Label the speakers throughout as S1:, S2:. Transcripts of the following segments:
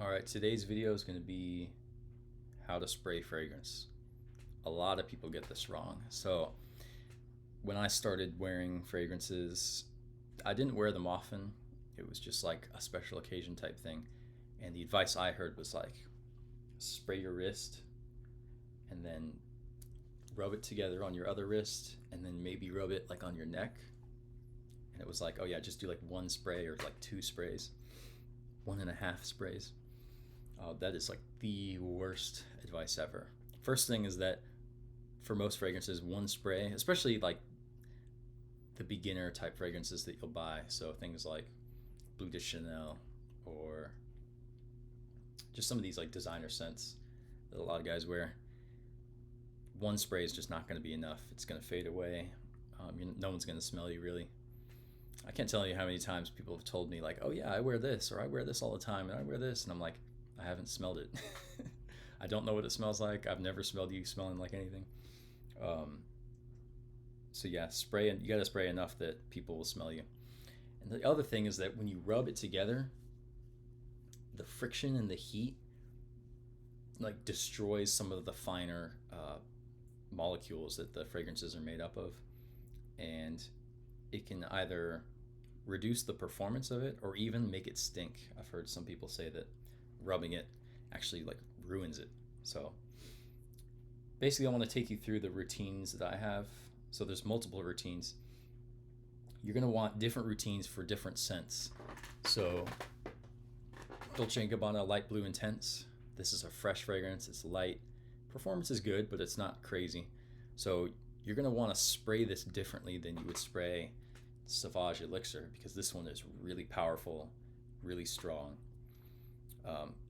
S1: All right, today's video is going to be how to spray fragrance. A lot of people get this wrong. So, when I started wearing fragrances, I didn't wear them often. It was just like a special occasion type thing. And the advice I heard was like spray your wrist and then rub it together on your other wrist and then maybe rub it like on your neck. And it was like, oh yeah, just do like one spray or like two sprays, 1.5 sprays. That is like the worst advice ever. First thing is that for most fragrances, one spray, especially like the beginner type fragrances that you'll buy, so things like Bleu de Chanel or just some of these like designer scents that a lot of guys wear, one spray is just not going to be enough. It's going to fade away. No one's going to smell you really. I can't tell you how many times people have told me like, "Oh yeah, I wear this," or "I wear this all the time," and I wear this, and I'm like, I haven't smelled it. I don't know what it smells like. I've never smelled you smelling like anything. Um, so yeah, spray and you got to spray enough that people will smell you. And the other thing is that when you rub it together, the friction and the heat like destroys some of the finer molecules that the fragrances are made up of, and it can either reduce the performance of it or even make it stink. I've heard some people say that rubbing it actually like ruins it. So basically I want to take you through the routines that I have. So there's multiple routines. You're going to want different routines for different scents. So Dolce & Gabbana Light Blue Intense. This is a fresh fragrance. It's light. Performance is good, but it's not crazy. So you're going to want to spray this differently than you would spray Sauvage Elixir because this one is really powerful, really strong.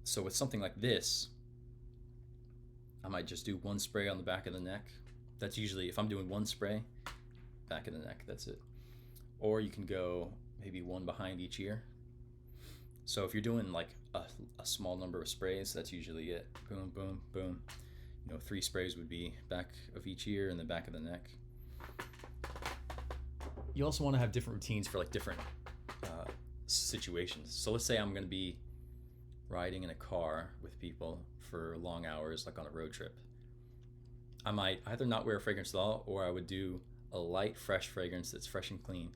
S1: So with something like this, I might just do one spray on the back of the neck. That's usually, if I'm doing one spray, back of the neck, that's it. Or you can go maybe one behind each ear. So if you're doing like a small number of sprays, that's usually it. Boom, boom, boom. 3 sprays would be back of each ear and the back of the neck. You also want to have different routines for like different situations. So let's say I'm going to be riding in a car with people for long hours, like on a road trip. I might either not wear a fragrance at all, or I would do a light, fresh fragrance that's fresh and clean.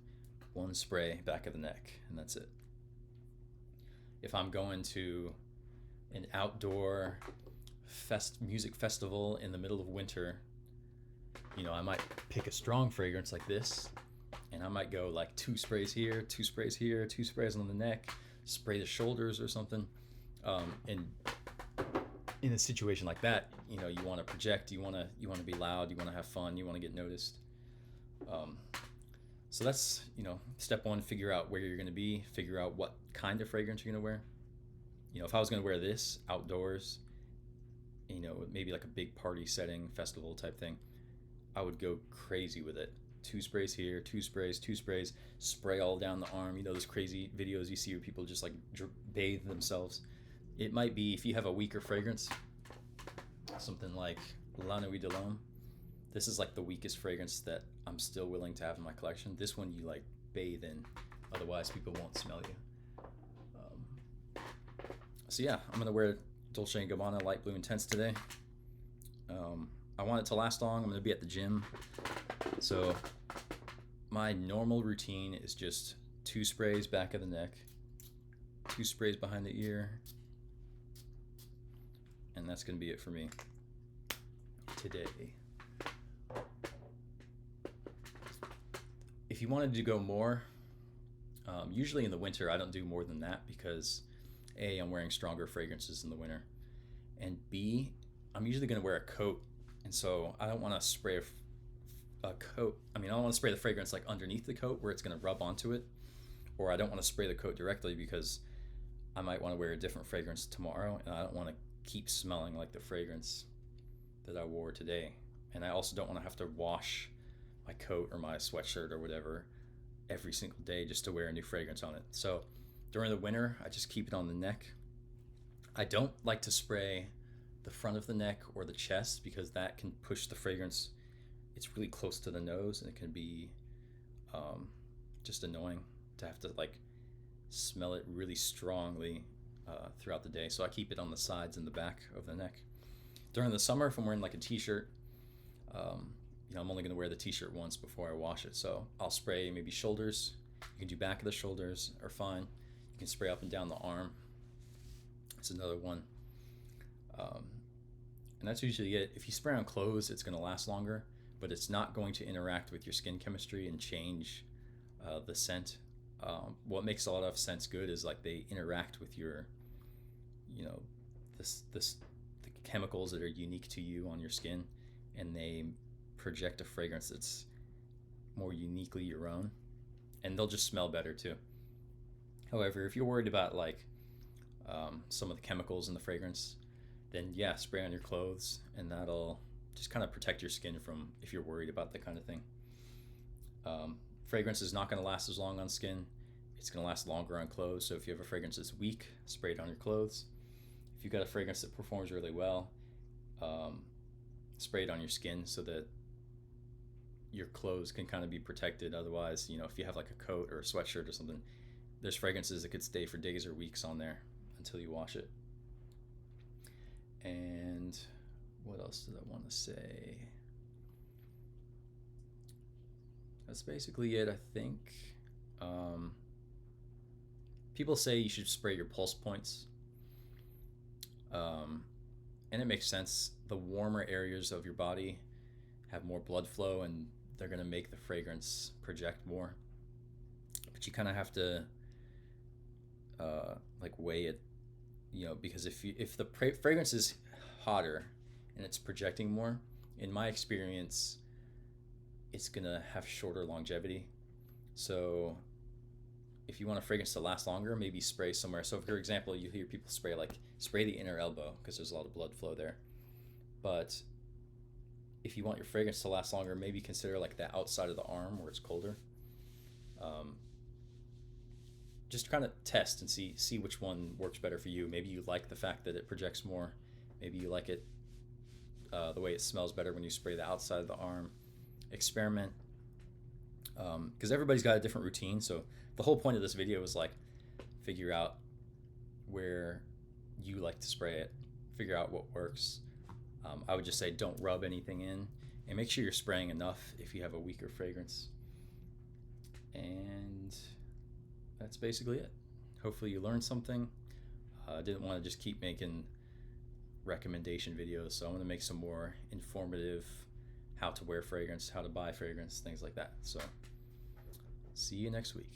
S1: One spray, back of the neck, and that's it. If I'm going to an outdoor music festival in the middle of winter, I might pick a strong fragrance like this, and I might go like 2 sprays here, 2 sprays here, 2 sprays on the neck, spray the shoulders or something. And in a situation like that, you want to project, you want to be loud, you want to have fun, you want to get noticed. So that's step one: figure out where you're going to be, figure out what kind of fragrance you're going to wear. If I was going to wear this outdoors, maybe like a big party setting, festival type thing, I would go crazy with it. 2 sprays here, 2 sprays, 2 sprays, spray all down the arm. Those crazy videos you see where people just like bathe themselves. It might be, if you have a weaker fragrance, something like La Nuit de l'Homme. This is like the weakest fragrance that I'm still willing to have in my collection. This one you like bathe in, otherwise people won't smell you. So yeah, I'm gonna wear Dolce & Gabbana Light Blue Intense today. I want it to last long. I'm gonna be at the gym. So my normal routine is just 2 sprays back of the neck, 2 sprays behind the ear, and that's gonna be it for me today. If you wanted to go more, usually in the winter I don't do more than that because A, I'm wearing stronger fragrances in the winter, and B, I'm usually going to wear a coat, and so I don't want to spray a coat. I don't want to spray the fragrance like underneath the coat where it's going to rub onto it, or I don't want to spray the coat directly because I might want to wear a different fragrance tomorrow, and I don't want to keep smelling like the fragrance that I wore today. And I also don't want to have to wash my coat or my sweatshirt or whatever every single day just to wear a new fragrance on it. So during the winter, I just keep it on the neck. I don't like to spray the front of the neck or the chest because that can push the fragrance. It's really close to the nose, and it can be just annoying to have to like smell it really strongly throughout the day. So I keep it on the sides and the back of the neck. During the summer, if I'm wearing like a t-shirt, I'm only going to wear the t-shirt once before I wash it. So I'll spray maybe shoulders. You can do back of the shoulders are fine. You can spray up and down the arm. That's another one. And that's usually it. If you spray on clothes, it's going to last longer, but it's not going to interact with your skin chemistry and change the scent. What makes a lot of scents good is like they interact with your, the chemicals that are unique to you on your skin, and they project a fragrance that's more uniquely your own, and they'll just smell better too. However, if you're worried about like some of the chemicals in the fragrance, then yeah, spray on your clothes, and that'll just kind of protect your skin from if you're worried about that kind of thing. Fragrance is not going to last as long on skin. It's going to last longer on clothes. So if you have a fragrance that's weak, spray it on your clothes. If you've got a fragrance that performs really well, spray it on your skin so that your clothes can kind of be protected. Otherwise, if you have like a coat or a sweatshirt or something, there's fragrances that could stay for days or weeks on there until you wash it. And what else did I want to say? That's basically it, I think. People say you should spray your pulse points. And it makes sense. The warmer areas of your body have more blood flow, and they're going to make the fragrance project more. But you kind of have to weigh it, because if the fragrance is hotter and it's projecting more, in my experience, it's going to have shorter longevity. So if you want a fragrance to last longer, maybe spray somewhere. So for example, you hear people spray the inner elbow because there's a lot of blood flow there. But if you want your fragrance to last longer, maybe consider like the outside of the arm where it's colder. Just kind of test and see which one works better for you. Maybe you like the fact that it projects more. Maybe you like it the way it smells better when you spray the outside of the arm. Experiment, because everybody's got a different routine. So the whole point of this video is like figure out where you like to spray it, figure out what works. I would just say don't rub anything in, and make sure you're spraying enough if you have a weaker fragrance. And that's basically it. Hopefully you learned something. I didn't want to just keep making recommendation videos, so I'm going to make some more informative how to wear fragrance, how to buy fragrance, things like that. So see you next week.